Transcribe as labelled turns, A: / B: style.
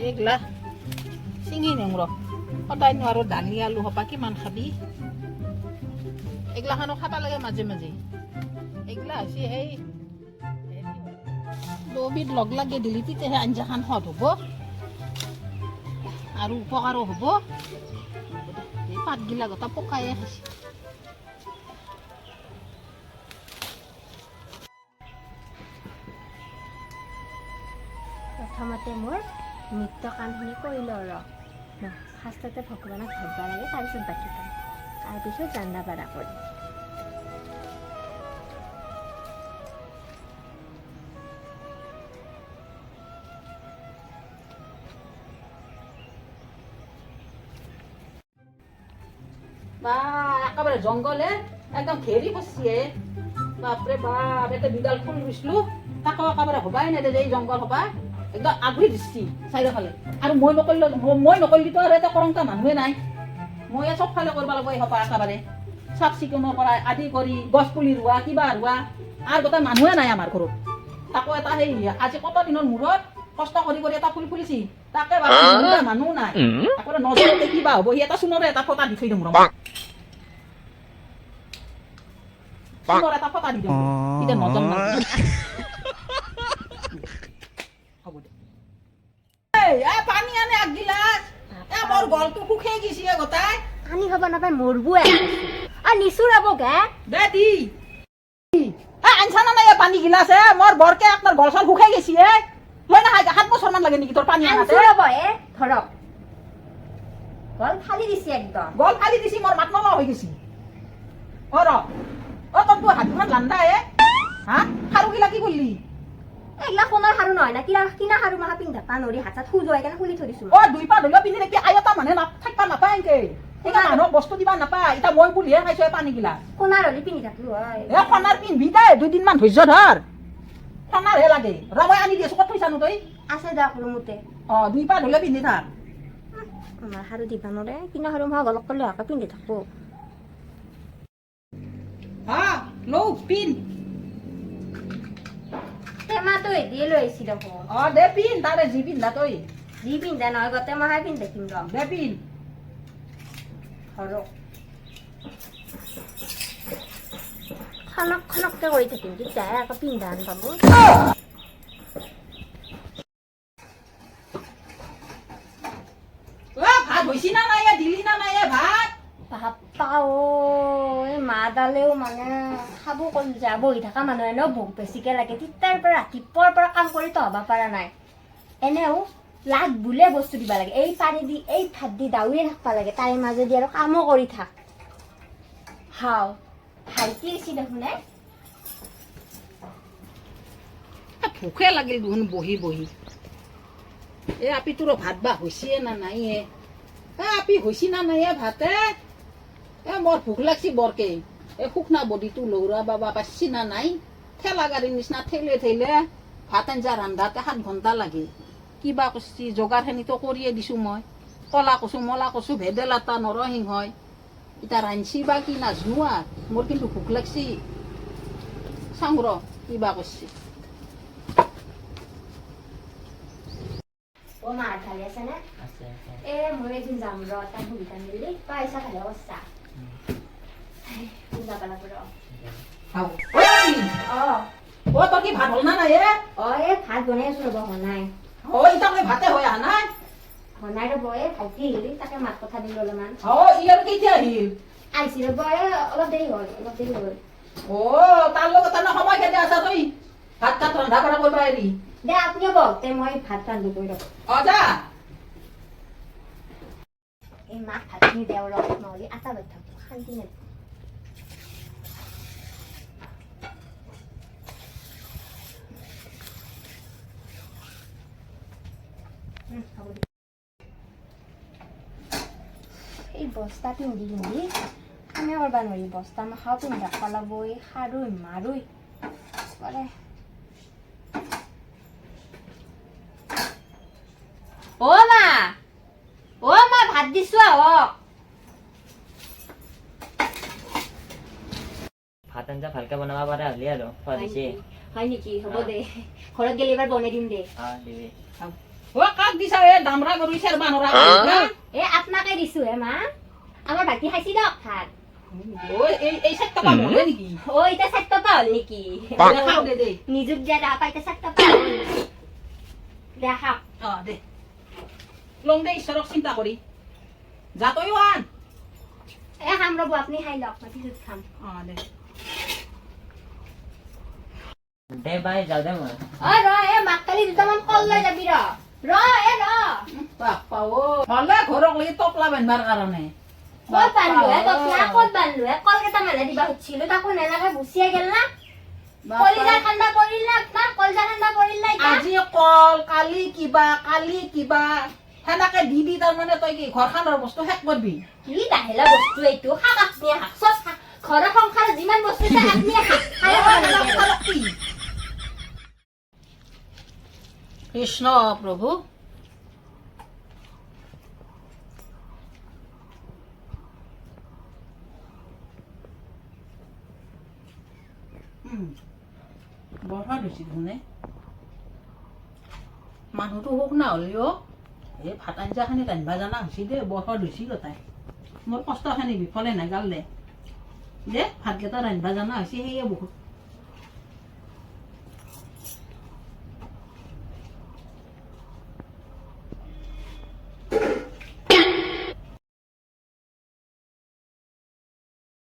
A: এইগিলা চিঙি নিওঁ ৰ সদায় নোৱাৰো দালি আলু হপা কিমান খাবি এইগিলাখানো খাব লাগে মাজে মাজে এইগিলা হৈছে এই দুবিধ লগ লাগে দিলি তেতিয়াহে আঞ্জাখন সোৱাদ হ'ব আৰু উপকাৰো হ'ব এই পাতগিলা গোটা পকায়ে খাইছে
B: প্ৰথমতে মোৰ নিত্য কামখিনি কৰি লওঁ ৰ ফাৰ্ষ্টতে ভগৱানক ভাবিব লাগে তাৰপিছত বাকী কাম তাৰপিছত ৰান্ধা বাঢ়া কৰিম
A: বা একেবাৰে জংঘলে একদম ঘেৰি পচিয়ে বাপৰে বাপ এটা বিডাল ফুল ৰুইছিলো তাকো একেবাৰে হবাই নেদে এই জংঘল হবা একদম আগুৰি দিছি চাৰিওফালে আৰু মই নকৰিলেতো আৰু এটা কৰংতা মানুহে নাই মই চব ফালে কৰিব লাগিব এই হপা একেবাৰে চাফ চিকুণৰ পৰা আদি কৰি গছ পুলি ৰোৱা কিবা ৰোৱা আৰু গোটেই মানুহে নাই আমাৰ ঘৰত তাকো এটা সেই আজি কত দিনৰ মূৰত কষ্ট কৰি কৰি এটা ফুল ফুলিছি তাকে মানুহ নাই একেবাৰে নজৰতে কিবা হ'ব সি এটা চোনৰে এটা ফটা দি থৈ দিম ৰবা চোনৰ এটা ফটা দি দিম এতিয়া নজৰ হ'ব দে এই পানী আনে এক গিলাচ মোৰ গলটো শুকাই গৈছে গোটাই
B: পানী খাব নাপায় মৰবো আৰু নিচুৰাব গা
A: দে দি আনছানা নাই পানী গিলাছে মোৰ বৰকে আপোনাৰ গল চল শুকাই গৈছে লৈ না 7 বছৰমান লাগে নেকি তোৰ পানী আনাতে
B: নিচুৰাব ধৰক গল ফালি দিছে একদম
A: গল ফালি দিছি মোৰ মাত নলা হৈ গৈছে তোৰতো হাতখন লান্দা হা খাৰু গিলা কি কৰিলি
B: এইগিলা সোণৰ সাৰু নহয় না কিনা সাৰু মাহা পিন্ধা নৰি হাত চাত খুজ হয় কাৰণে খুলি থৈ দিছো
A: দুই পা ধৰিলেও পিন্ধি নেকি আয়তা মানুহে থাকিব নাপায় এনেকে সেইকাৰণে মানুহক বস্তু দিবা নাপায় এতিয়া মই বুলিহে খাইছো পানী গিলা
B: সোণাৰ হলি পিন্ধি থাকিলো হয়
A: সোণাৰ পিন্ধবি দে 2 দিনমান ধৈৰ্য ধৰ সোণাৰহে লাগে ৰ মই আনি দি আছো ক'ত থৈছানো তই
B: আছে যাওক ৰুমতে
A: দুই পা ধৰিলেও পিন্ধি থাক
B: আমাৰ সাৰু দিবা নৰে কিনা সাৰু মাহা গলক কৰিলে হাকে পিন্ধি থাকো
A: লও পিন
B: টেমাটো এদিয়ে লৈ আহিছি দেখোন
A: দে পিন তাৰে যি পিন্ধা তই
B: যি পিন্ধা নহয় গোটেই মাহাই পিন্ধি থাকিম ৰ
A: দে পিন
B: ধৰক খনক খনককে কৰি থাকিম তেতিয়াহে আকৌ পিন্ধা আন পাব
A: ভাত হৈছি না নাই দিলি না নাই ভাত
B: বাপ্পাও এই মাদালেও মানে খাব কল যাব বহি থকা মানুহ এনেও ভোক বেছিকে লাগে তিতাৰ পৰা ৰাতিপুৱাৰ পৰা কাম কৰি তহবা পৰা নাই এনেও লাগ বুলে বস্তু দিবা লাগে এই পানী দি এই ভাত দি দাউৰিয়ে থাকবা লাগে তাৰে মাজেদি আৰু কামো কৰি থাক হাও ভাইটি আছি দেখোন
A: ভোকে লাগিল দেখোন বহি বহি আপি তোৰ ভাত বা হৈছে না নাই আপি হৈছি না নাই ভাতে মোৰ ভোক লাগছি বৰকে শুকনা বডিটো লৌৰা বাবা পাচ্ছি না নাই ঠেলা গাড়ীৰ নিচিনা ঠেলে ঠেলে ভাত আঞ্জা ৰান্ধাতে 7 ঘণ্টা লাগে কিবা কৰছি যোগাৰখিনিতো কৰিয়ে দিছো মই কলা কচু মলা কচু ভেদাইলতা নৰসিংহ এতিয়া ৰান্ধছি বা কি নাজনো আৰু মোৰ কিন্তু ভোক লাগছি চাওঁ ৰ কিবা কৰছি
B: মা ভালে আছে নে মই এদিন যাম ৰ তাই সুবিধা মিলি পইচা ভালে অৱস্থা যাবা লাগব
A: তোৰ কি ভাত হ'ল না নাই
B: এই ভাত বনাই আছো ৰ'ব হোৱা নাই
A: ইতাক ভাতে হৈ অহা নাই
B: নাই ৰ'ব ভাইটি আহিলি তাকে মাত কথা দিলো অলপমান
A: ই আৰু কেতিয়া আহিল
B: আহিছি ৰ'ব অলপ দেৰি হ'ল
A: তাৰ লগত তাৰমানে সময় খেদি আছা তই ভাত তাত ৰন্ধা বঢ়া কৰিব এৰি
B: দে আপুনিও বহক তে মই ভাত ৰান্ধো কৰি ৰ'ব
A: যা
B: এই মাক ভাতখিনি দেওঁ ৰ'ব নহ'লে আটা বাই থাকো শান্তি নাই এই বস্তা পিন্ধি পিন্ধি কামে কৰিব নোৱাৰি বস্তা মাখাও পিন্ধা পেলাবই সাৰুই মাৰুই কৰে মা ভাত দিছো আহক
C: ভাত আঞ্জা ভালকে বনাব পাৰা হ'লে আৰু সোৱাদ হৈছে
B: হয় নেকি হ'ব দে ঘৰত গেলে এবাৰ বনাই দিম দে
C: দিবি
A: অ কাক দিছা এ দামৰা কৰিছে আৰু বানৰা
B: এ আপনাকে দিছো হে মা আমাৰ ভাইটি খাইছি দিয়ক ভাত
A: ঐ এই 7 টকা মলে নেকি
B: অ এতিয়া 7 টকা হ'ল নেকি
A: দেখাও দে
B: নিযুত দিয়া দেখা এতিয়া 7 টকা হ'ল দেখা
A: অ দে লং দে ঈশ্বৰক চিন্তা কৰি যা তইও আন
B: এ খাম ৰ'ব আপুনি খাই লওক মই পিছত খাম
A: অ দে
C: দে বাই যাওঁ দে মই
B: অ ৰ এ মাক কালি দুটামান কল লৈ যাবি ৰ
A: বাপ্পা ও হলে ঘৰক লাগি টপলা বান্ধাৰ কাৰণে
B: ক'ত বান্ধলো হে তপলা ক'ত বান্ধলো হে কল কেইটামানহে দিবা খুজিছিলো তাকো নেলাগে গুচিয়ে গেল না কলিজা ঠাণ্ডা পৰিল না আপোনাৰ কলিজা ঠাণ্ডা পৰিল না এতিয়া
A: আজি কল কালি কিবা সেনেকে দি তাৰমানে তই কি ঘৰখনৰ বস্তু শেষ কৰবি
B: কি দাহেলা বস্তু এইটো শাক আপুনি শাক চব শাক ঘৰৰ সংসাৰত যিমান বস্তু আছে আপুনি শাক
A: কৃষ্ণ প্ৰভু বৰষা ধুইছে ধুনে মানুহটো হোক না হ'লেও এই ভাত আঞ্জাখিনি ৰান্ধিবা জানা হৈছে দে বৰষা ধুইছি তাই মোৰ কষ্টখিনি বিফলে নাগাল দে ভাতকেইটা ৰান্ধিবা জানা হৈছে সেয়ে বহুত